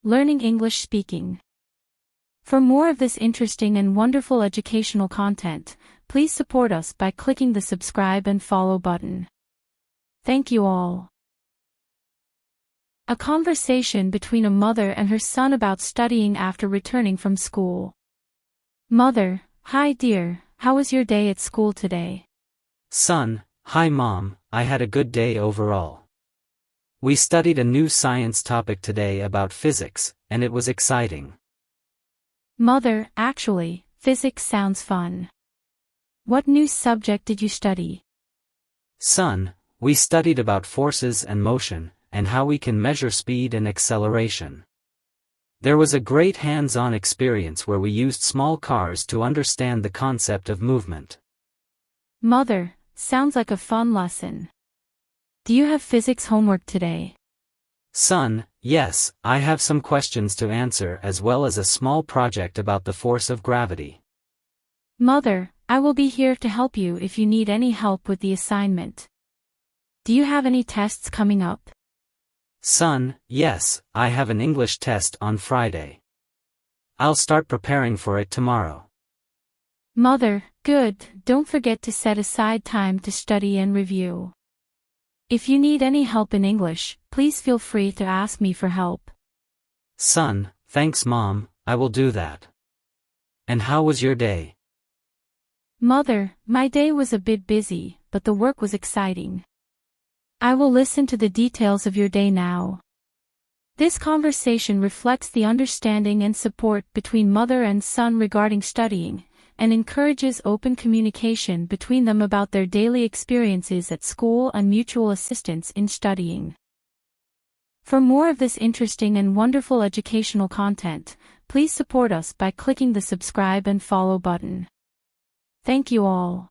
learning English speaking. For more of this interesting and wonderful educational content, please support us by clicking the subscribe and follow button. Thank you all. A conversation between a mother and her son about studying after returning from school. Mother: Hi dear, how was your day at school today? Son: Hi mom, I had a good day overall. We studied a new science topic today about physics, and it was exciting. Mother: Actually, physics sounds fun. What new subject did you study? Son: We studied about forces and motion, and how we can measure speed and acceleration. There was a great hands-on experience where we used small cars to understand the concept of movement. Mother: Sounds like a fun lesson. Do you have physics homework today? Son: Yes, I have some questions to answer as well as a small project about the force of gravity. Mother: I will be here to help you if you need any help with the assignment. Do you have any tests coming up? Son: Yes, I have an English test on Friday. I'll start preparing for it tomorrow. Mother: Good, don't forget to set aside time to study and review. If you need any help in English, please feel free to ask me for help. Son: Thanks mom, I will do that. And how was your day? Mother: My day was a bit busy, but the work was exciting. I will listen to the details of your day now. This conversation reflects the understanding and support between mother and son regarding studying, and encourages open communication between them about their daily experiences at school and mutual assistance in studying. For more of this interesting and wonderful educational content, please support us by clicking the subscribe and follow button. Thank you all.